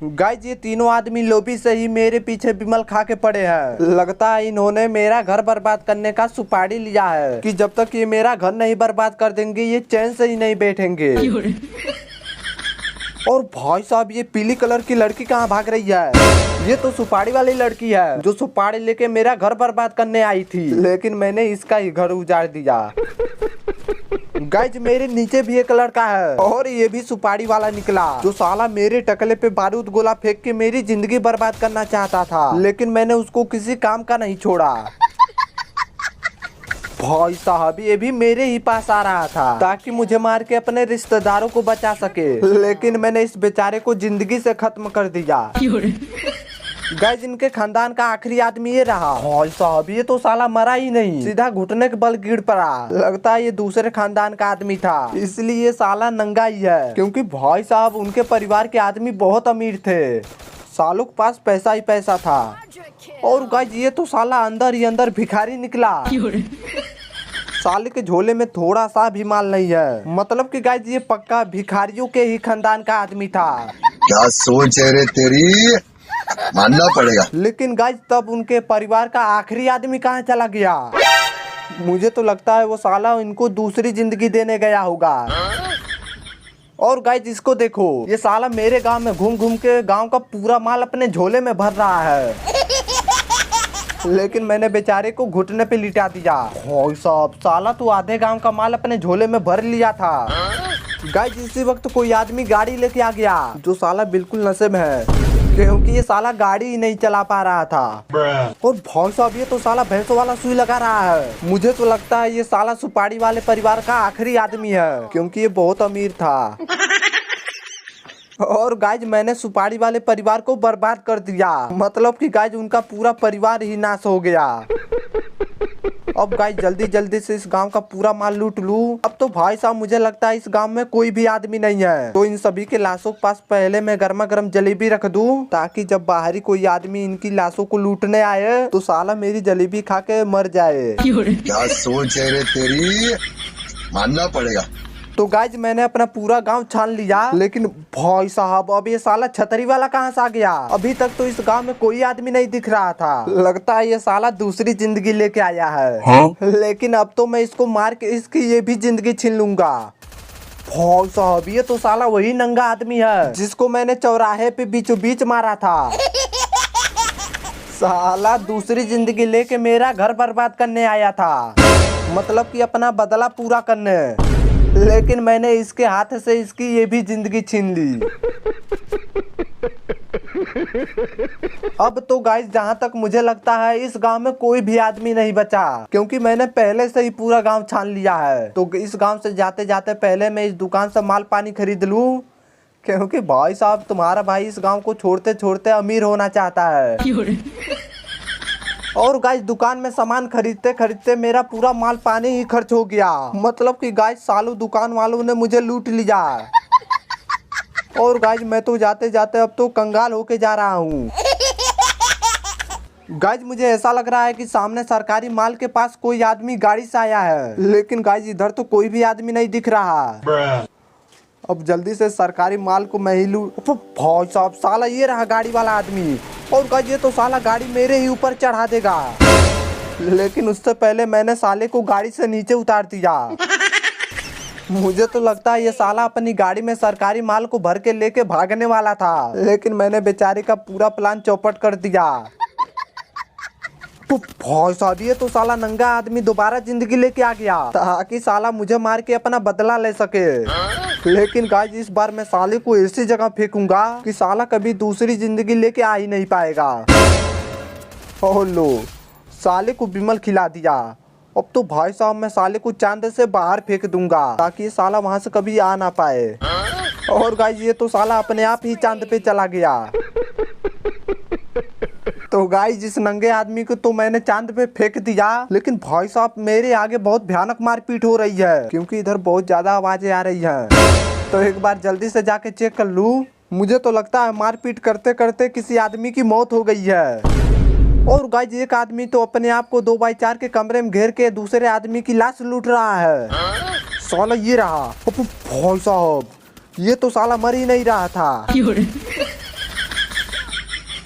Guys ये तीनों आदमी लोभी से ही मेरे पीछे बिमल खा के पड़े हैं। लगता है इन्होंने मेरा घर बर्बाद करने का सुपारी लिया है कि जब तक ये मेरा घर नहीं बर्बाद कर देंगे ये चैन से ही नहीं बैठेंगे। और भाई साहब ये पीली कलर की लड़की कहाँ भाग रही है? ये तो सुपारी वाली लड़की है जो सुपारी लेके मेरा घर बर्बाद करने आई थी, लेकिन मैंने इसका ही घर उजाड़ दिया। गाइज मेरे नीचे भी एक लड़का है और ये भी सुपारी वाला निकला जो साला मेरे टकले पे बारूद गोला फेंक के मेरी जिंदगी बर्बाद करना चाहता था, लेकिन मैंने उसको किसी काम का नहीं छोड़ा। भाई साहब ये भी मेरे ही पास आ रहा था ताकि मुझे मार के अपने रिश्तेदारों को बचा सके, लेकिन मैंने इस बेचारे को जिंदगी से खत्म कर दिया। गाइस इनके खानदान का आखिरी आदमी ये रहा। भाई साहब ये तो साला मरा ही नहीं, सीधा घुटने के बल गिर पड़ा। लगता है ये दूसरे खानदान का आदमी था, इसलिए ये साला नंगा ही है, क्योंकि भाई साहब उनके परिवार के आदमी बहुत अमीर थे, सालों के पास पैसा ही पैसा था। और गाइस ये तो साला अंदर ही अंदर भिखारी निकला। साले के झोले में थोड़ा सा भी माल नहीं है, मतलब कि गाइस ये पक्का भिखारियों के ही खानदान का आदमी था। क्या सोच है रे तेरी, मानना पड़ेगा। लेकिन गाइस तब उनके परिवार का आखिरी आदमी कहाँ चला गया? मुझे तो लगता है वो साला इनको दूसरी जिंदगी देने गया होगा। और गाइस इसको देखो, ये साला मेरे गांव में घूम घूम के गांव का पूरा माल अपने झोले में भर रहा है, लेकिन मैंने बेचारे को घुटने पे लिटा दिया। भाई साहब साला तो आधे गांव का माल अपने झोले में भर लिया था। गाइस इसी वक्त कोई आदमी गाड़ी लेके आ गया जो साला बिल्कुल नशे में है, क्योंकि ये साला गाड़ी ही नहीं चला पा रहा था। और भाई साहब ये तो साला भैंसों वाला सुई लगा रहा है। मुझे तो लगता है ये साला सुपारी वाले परिवार का आखिरी आदमी है, क्योंकि ये बहुत अमीर था। और गाइज मैंने सुपारी वाले परिवार को बर्बाद कर दिया, मतलब कि गाइज उनका पूरा परिवार ही नाश हो गया। अब गाइज जल्दी जल्दी से इस गांव का पूरा माल लूट लूं। अब तो भाई साहब मुझे लगता है इस गांव में कोई भी आदमी नहीं है, तो इन सभी के लाशों के पास पहले मैं गर्मा गर्म जलेबी रख दूं, ताकि जब बाहरी कोई आदमी इनकी लाशों को लूटने आए तो साला मेरी जलेबी खा के मर जाए। क्या सोच है रे तेरी, मानना पड़ेगा। तो गाइज मैंने अपना पूरा गांव छान लिया, लेकिन भाई साहब अब ये साला छतरी वाला कहाँ से आ गया? अभी तक तो इस गांव में कोई आदमी नहीं दिख रहा था। लगता है ये साला दूसरी जिंदगी लेके आया है। हाँ? लेकिन अब तो मैं इसको मार के इसकी ये भी जिंदगी छीन लूंगा। भाई साहब ये तो साला वही नंगा आदमी है जिसको मैंने चौराहे पे बीचों बीच मारा था। साला दूसरी जिंदगी लेके मेरा घर बर्बाद करने आया था, मतलब कि अपना बदला पूरा करने, लेकिन मैंने इसके हाथ से इसकी ये भी जिंदगी छीन ली। अब तो गाइस जहाँ तक मुझे लगता है इस गांव में कोई भी आदमी नहीं बचा, क्योंकि मैंने पहले से ही पूरा गांव छान लिया है। तो इस गांव से जाते जाते पहले मैं इस दुकान से माल पानी खरीद लूं, क्योंकि भाई साहब तुम्हारा भाई इस गांव को छोड़ते छोड़ते अमीर होना चाहता है। और गाइस दुकान में सामान खरीदते खरीदते मेरा पूरा माल पानी ही खर्च हो गया, मतलब कि गाइस सालों दुकान वालों ने मुझे लूट लिया। और गाइस मैं तो जाते जाते अब तो कंगाल होके जा रहा हूँ। गाइस मुझे ऐसा लग रहा है कि सामने सरकारी माल के पास कोई आदमी गाड़ी से आया है, लेकिन गाइस इधर तो कोई भी आदमी नहीं दिख रहा। अब जल्दी से सरकारी माल को मैं ही लूट। भाई साहब साला ये रहा गाड़ी वाला आदमी, और गाइस ये तो साला गाड़ी मेरे ही ऊपर चढ़ा देगा, लेकिन उससे पहले मैंने साले को गाड़ी से नीचे उतार दिया। मुझे तो लगता है ये साला अपनी गाड़ी में सरकारी माल को भर के लेके भागने वाला था, लेकिन मैंने बेचारे का पूरा प्लान चौपट कर दिया। भाई साहब ये तो साला नंगा आदमी दोबारा जिंदगी लेके आ गया ताकि साला मुझे मार के अपना बदला ले सके। लेकिन गाइस इस बार मैं साले को ऐसी जगह फेंकूंगा कि साला कभी दूसरी जिंदगी लेके आ ही नहीं पाएगा। और लो साले को बिमल खिला दिया। अब तो भाई साहब मैं साले को चांद से बाहर फेंक दूंगा ताकि ये साला वहां से कभी आ ना पाए। और गाइस ये तो साला अपने आप ही चांद पे चला गया। तो गाइस जिस नंगे आदमी को तो मैंने चांद पे फेंक दिया, लेकिन भाई साहब मेरे आगे बहुत भयानक मारपीट हो रही है, क्योंकि इधर बहुत ज्यादा आवाजें आ रही हैं। तो एक बार जल्दी से जाके चेक कर लूं। मुझे तो लगता है मारपीट करते करते किसी आदमी की मौत हो गई है। और गाइस एक आदमी तो अपने आप को 2x4 के कमरे में घेर के दूसरे आदमी की लाश लूट रहा है। साला ये रहा। भाई साहब ये तो साला मर ही नहीं रहा था।